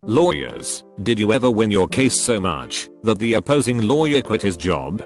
Lawyers, did you ever win your case so much that the opposing lawyer quit his job?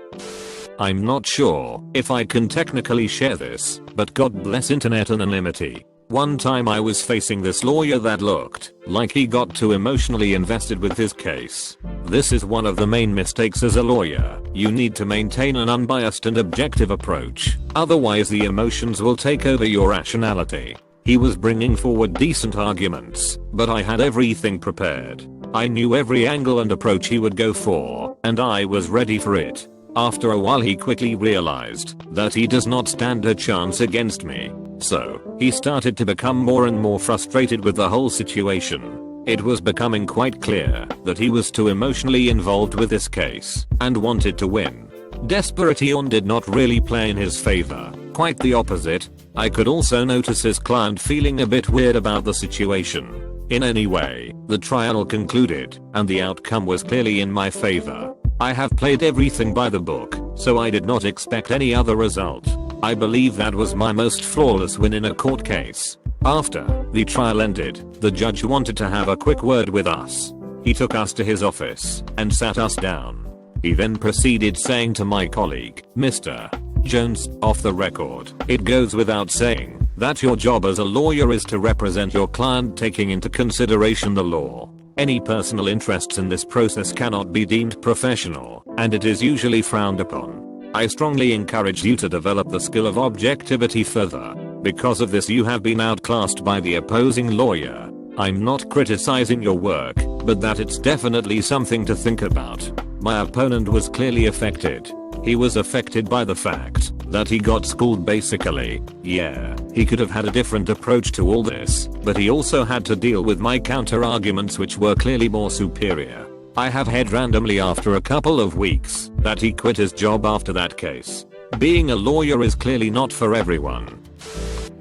I'm not sure if I can technically share this, but God bless internet anonymity. One time I was facing this lawyer that looked like he got too emotionally invested with his case. This is one of the main mistakes as a lawyer. You need to maintain an unbiased and objective approach, otherwise the emotions will take over your rationality. He was bringing forward decent arguments, but I had everything prepared. I knew every angle and approach he would go for, and I was ready for it. After a while he quickly realized that he does not stand a chance against me. So, he started to become more and more frustrated with the whole situation. It was becoming quite clear that he was too emotionally involved with this case and wanted to win. Desperation did not really play in his favor. Quite the opposite. I could also notice his client feeling a bit weird about the situation. In any way, the trial concluded, and the outcome was clearly in my favor. I have played everything by the book, so I did not expect any other result. I believe that was my most flawless win in a court case. After the trial ended, the judge wanted to have a quick word with us. He took us to his office and sat us down. He then proceeded saying to my colleague, "Mr. Jones, off the record, it goes without saying that your job as a lawyer is to represent your client taking into consideration the law. Any personal interests in this process cannot be deemed professional, and it is usually frowned upon. I strongly encourage you to develop the skill of objectivity further. Because of this you have been outclassed by the opposing lawyer. I'm not criticizing your work, but that it's definitely something to think about." My opponent was clearly affected. He was affected by the fact that he got schooled basically. Yeah, he could have had a different approach to all this, but he also had to deal with my counter arguments which were clearly more superior. I have heard randomly after a couple of weeks that he quit his job after that case. Being a lawyer is clearly not for everyone.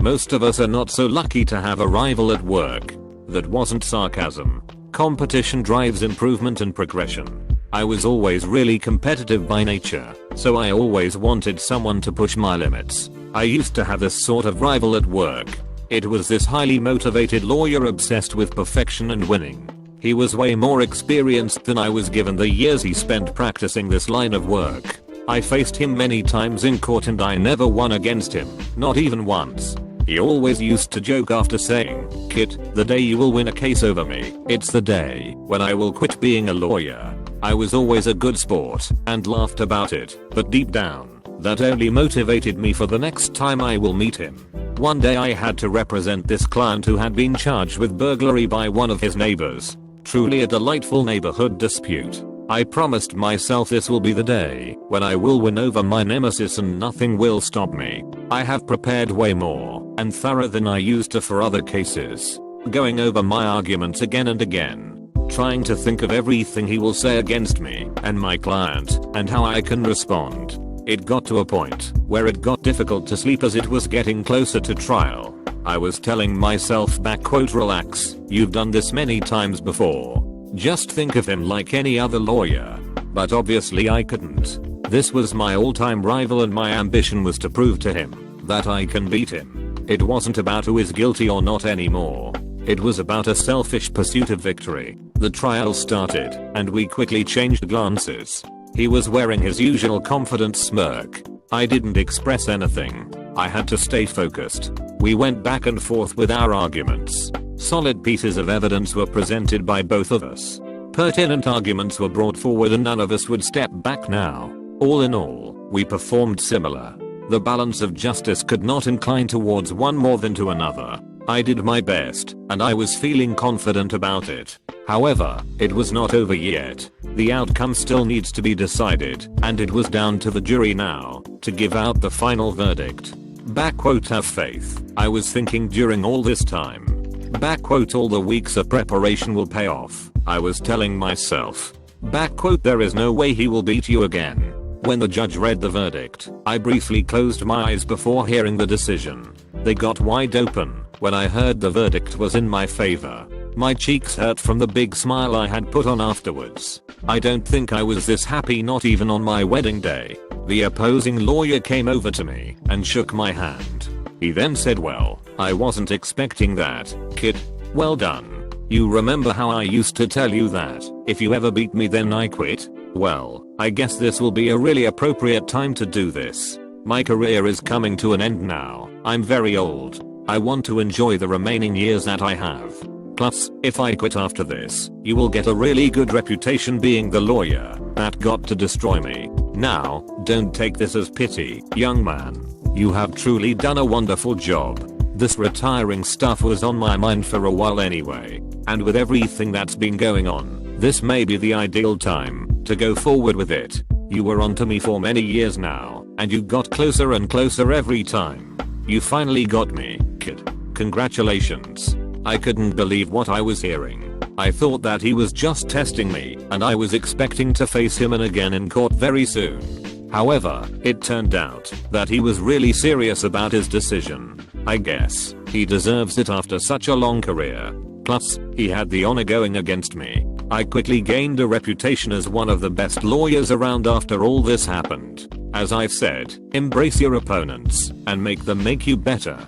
Most of us are not so lucky to have a rival at work. That wasn't sarcasm. Competition drives improvement and progression. I was always really competitive by nature, so I always wanted someone to push my limits. I used to have this sort of rival at work. It was this highly motivated lawyer obsessed with perfection and winning. He was way more experienced than I was given the years he spent practicing this line of work. I faced him many times in court and I never won against him, not even once. He always used to joke after saying, "Kit, the day you will win a case over me, it's the day when I will quit being a lawyer." I was always a good sport and laughed about it, but deep down, that only motivated me for the next time I will meet him. One day I had to represent this client who had been charged with burglary by one of his neighbors. Truly a delightful neighborhood dispute. I promised myself this will be the day when I will win over my nemesis and nothing will stop me. I have prepared way more and thorough than I used to for other cases. Going over my arguments again and again. Trying to think of everything he will say against me and my client and how I can respond. It got to a point where it got difficult to sleep as it was getting closer to trial. I was telling myself "Relax, you've done this many times before. Just think of him like any other lawyer." But obviously I couldn't. This was my all-time rival and my ambition was to prove to him that I can beat him. It wasn't about who is guilty or not anymore. It was about a selfish pursuit of victory. The trial started, and we quickly changed glances. He was wearing his usual confident smirk. I didn't express anything. I had to stay focused. We went back and forth with our arguments. Solid pieces of evidence were presented by both of us. Pertinent arguments were brought forward and none of us would step back now. All in all, we performed similar. The balance of justice could not incline towards one more than to another. I did my best, and I was feeling confident about it. However, it was not over yet. The outcome still needs to be decided, and it was down to the jury now to give out the final verdict. Have faith. I was thinking during all this time. All the weeks of preparation will pay off. I was telling myself. There is no way he will beat you again. When the judge read the verdict, I briefly closed my eyes before hearing the decision. They got wide open when I heard the verdict was in my favor. My cheeks hurt from the big smile I had put on afterwards. I don't think I was this happy not even on my wedding day. The opposing lawyer came over to me and shook my hand. He then said, "Well, I wasn't expecting that, kid. Well done. You remember how I used to tell you that if you ever beat me then I quit? Well, I guess this will be a really appropriate time to do this. My career is coming to an end now. I'm very old. I want to enjoy the remaining years that I have. Plus, if I quit after this, you will get a really good reputation being the lawyer that got to destroy me. Now, don't take this as pity, young man. You have truly done a wonderful job. This retiring stuff was on my mind for a while anyway, and with everything that's been going on, this may be the ideal time to go forward with it. You were onto me for many years now, and you got closer and closer every time. You finally got me, kid. Congratulations. I couldn't believe what I was hearing. I thought that he was just testing me, and I was expecting to face him again in court very soon. However, it turned out that he was really serious about his decision. I guess he deserves it after such a long career. Plus, he had the honor going against me. I quickly gained a reputation as one of the best lawyers around after all this happened. As I've said, embrace your opponents and make them make you better.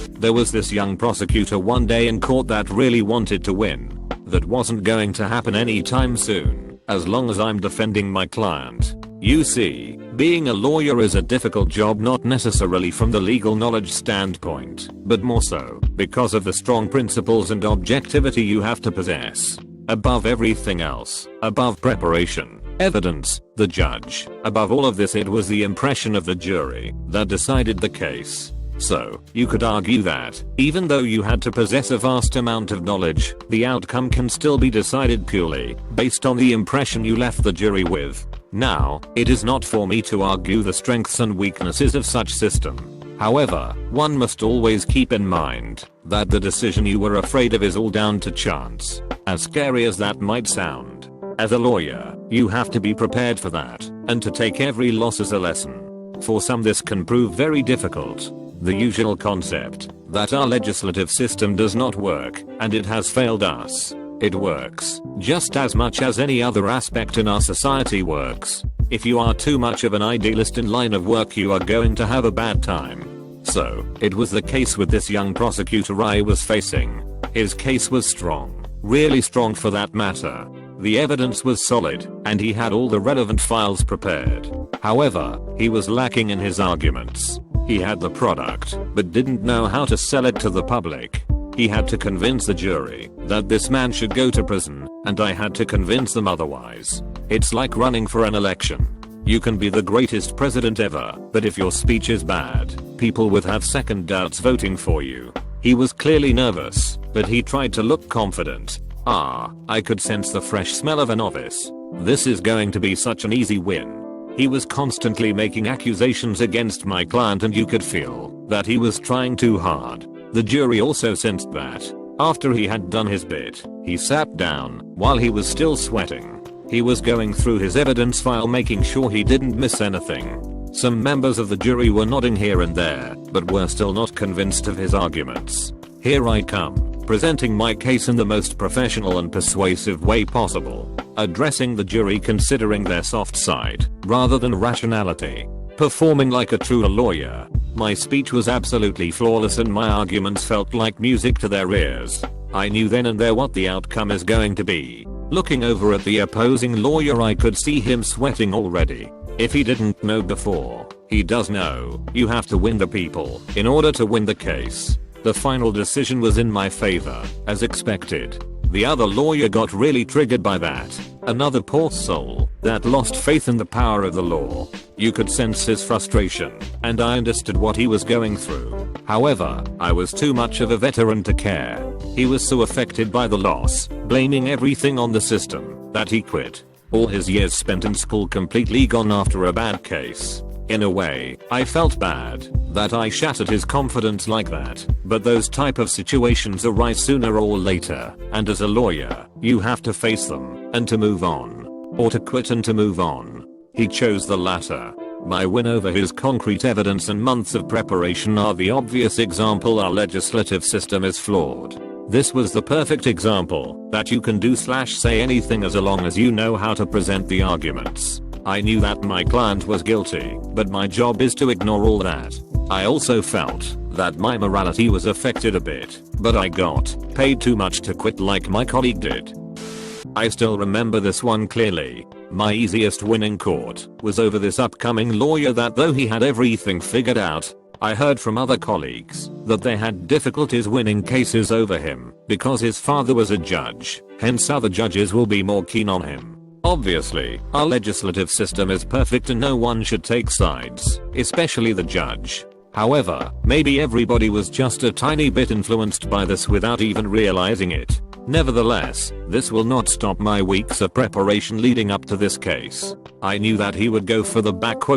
There was this young prosecutor one day in court that really wanted to win. That wasn't going to happen anytime soon, as long as I'm defending my client. You see, being a lawyer is a difficult job, not necessarily from the legal knowledge standpoint, but more so because of the strong principles and objectivity you have to possess. Above everything else, above preparation, evidence, the judge, above all of this, it was the impression of the jury that decided the case. So, you could argue that, even though you had to possess a vast amount of knowledge, the outcome can still be decided purely based on the impression you left the jury with. Now, it is not for me to argue the strengths and weaknesses of such system. However, one must always keep in mind that the decision you were afraid of is all down to chance. As scary as that might sound. As a lawyer, you have to be prepared for that, and to take every loss as a lesson. For some this can prove very difficult. The usual concept that our legislative system does not work, and it has failed us. It works just as much as any other aspect in our society works. If you are too much of an idealist in line of work, you are going to have a bad time. So, it was the case with this young prosecutor I was facing. His case was strong, really strong for that matter. The evidence was solid, and he had all the relevant files prepared. However, he was lacking in his arguments. He had the product, but didn't know how to sell it to the public. He had to convince the jury that this man should go to prison, and I had to convince them otherwise. It's like running for an election. You can be the greatest president ever, but if your speech is bad, people would have second doubts voting for you. He was clearly nervous, but he tried to look confident. I could sense the fresh smell of a novice. This is going to be such an easy win. He was constantly making accusations against my client, and you could feel that he was trying too hard. The jury also sensed that. After he had done his bit, he sat down while he was still sweating. He was going through his evidence file, making sure he didn't miss anything. Some members of the jury were nodding here and there, but were still not convinced of his arguments. Here I come, presenting my case in the most professional and persuasive way possible, addressing the jury considering their soft side rather than rationality, performing like a true lawyer. My speech was absolutely flawless and my arguments felt like music to their ears. I knew then and there what the outcome is going to be. Looking over at the opposing lawyer, I could see him sweating already. If he didn't know before, he does now. You have to win the people in order to win the case. The final decision was in my favor, as expected. The other lawyer got really triggered by that. Another poor soul that lost faith in the power of the law. You could sense his frustration, and I understood what he was going through. However, I was too much of a veteran to care. He was so affected by the loss, blaming everything on the system, that he quit. All his years spent in school completely gone after a bad case. In a way, I felt bad that I shattered his confidence like that, but those type of situations arise sooner or later, and as a lawyer, you have to face them, and to move on. Or to quit and to move on. He chose the latter. My win over his concrete evidence and months of preparation are the obvious example our legislative system is flawed. This was the perfect example that you can do/say anything as long as you know how to present the arguments. I knew that my client was guilty, but my job is to ignore all that. I also felt that my morality was affected a bit, but I got paid too much to quit like my colleague did. I still remember this one clearly. My easiest win in court was over this upcoming lawyer that though he had everything figured out, I heard from other colleagues that they had difficulties winning cases over him because his father was a judge, hence other judges will be more keen on him. Obviously, our legislative system is perfect and no one should take sides, especially the judge. However, maybe everybody was just a tiny bit influenced by this without even realizing it. Nevertheless, this will not stop my weeks of preparation leading up to this case. I knew that he would go for the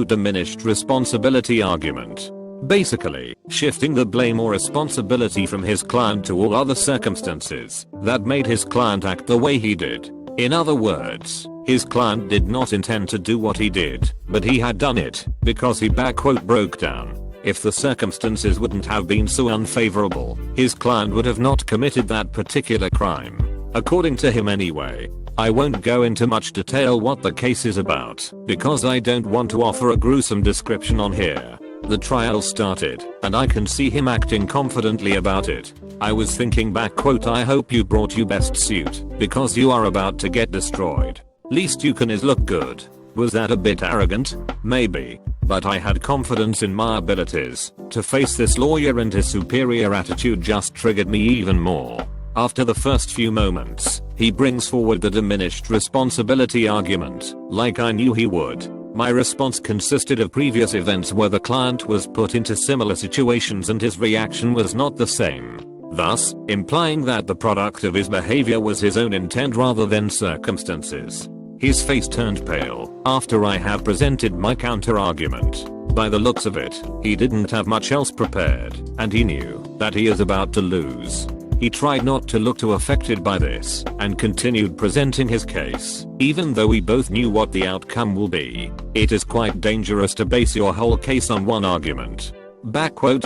diminished responsibility argument. Basically, shifting the blame or responsibility from his client to all other circumstances that made his client act the way he did. In other words, his client did not intend to do what he did, but he had done it because he broke down. If the circumstances wouldn't have been so unfavorable, his client would have not committed that particular crime. According to him anyway. I won't go into much detail what the case is about, because I don't want to offer a gruesome description on here. The trial started, and I can see him acting confidently about it. I was thinking back I hope you brought your best suit, because you are about to get destroyed. Least you can is look good. Was that a bit arrogant? Maybe. But I had confidence in my abilities to face this lawyer, and his superior attitude just triggered me even more. After the first few moments, he brings forward the diminished responsibility argument, like I knew he would. My response consisted of previous events where the client was put into similar situations and his reaction was not the same, thus implying that the product of his behavior was his own intent rather than circumstances. His face turned pale after I have presented my counter-argument. By the looks of it, he didn't have much else prepared, and he knew that he is about to lose. He tried not to look too affected by this and continued presenting his case, even though we both knew what the outcome will be. It is quite dangerous to base your whole case on one argument.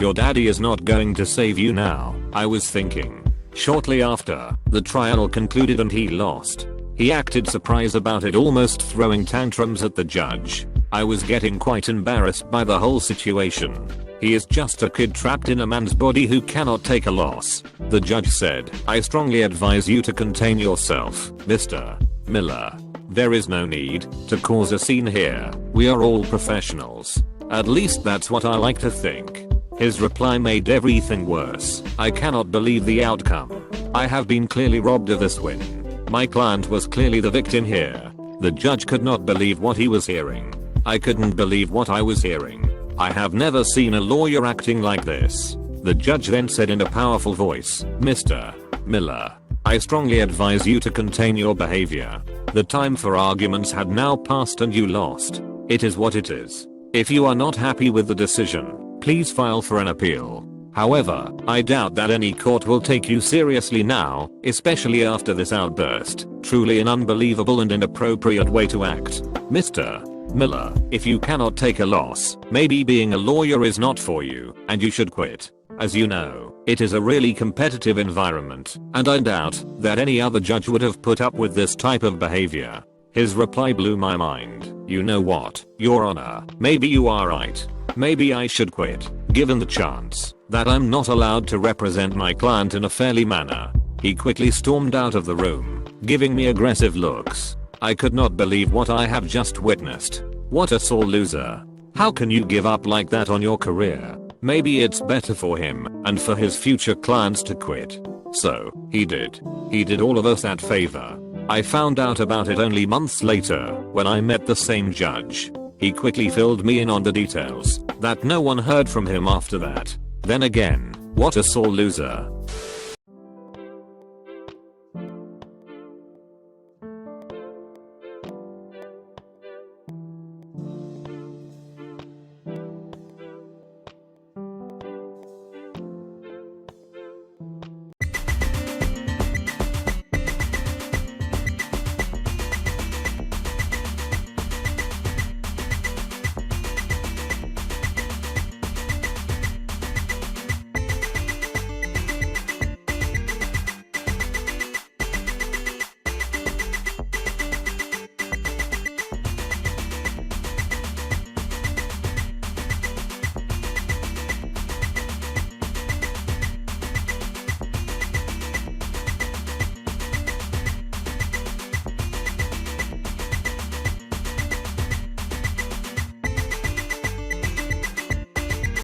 Your daddy is not going to save you now, I was thinking. Shortly after, the trial concluded and he lost. He acted surprised about it, almost throwing tantrums at the judge. I was getting quite embarrassed by the whole situation. He is just a kid trapped in a man's body who cannot take a loss. The judge said, I strongly advise you to contain yourself, Mr. Miller. There is no need to cause a scene here. We are all professionals. At least that's what I like to think. His reply made everything worse. I cannot believe the outcome. I have been clearly robbed of this win. My client was clearly the victim here. The judge could not believe what he was hearing. I couldn't believe what I was hearing. I have never seen a lawyer acting like this. The judge then said in a powerful voice, Mr. Miller, I strongly advise you to contain your behavior. The time for arguments had now passed and you lost. It is what it is. If you are not happy with the decision, please file for an appeal. However, I doubt that any court will take you seriously now, especially after this outburst. Truly an unbelievable and inappropriate way to act. Mr. Miller, if you cannot take a loss, maybe being a lawyer is not for you, and you should quit. As you know, it is a really competitive environment, and I doubt that any other judge would have put up with this type of behavior. His reply blew my mind. You know what, Your Honor, maybe you are right. Maybe I should quit, given the chance that I'm not allowed to represent my client in a fairly manner. He quickly stormed out of the room, giving me aggressive looks. I could not believe what I have just witnessed. What a sore loser. How can you give up like that on your career? Maybe it's better for him and for his future clients to quit. So, he did. He did all of us that favor. I found out about it only months later when I met the same judge. He quickly filled me in on the details that no one heard from him after that. Then again, what a sore loser.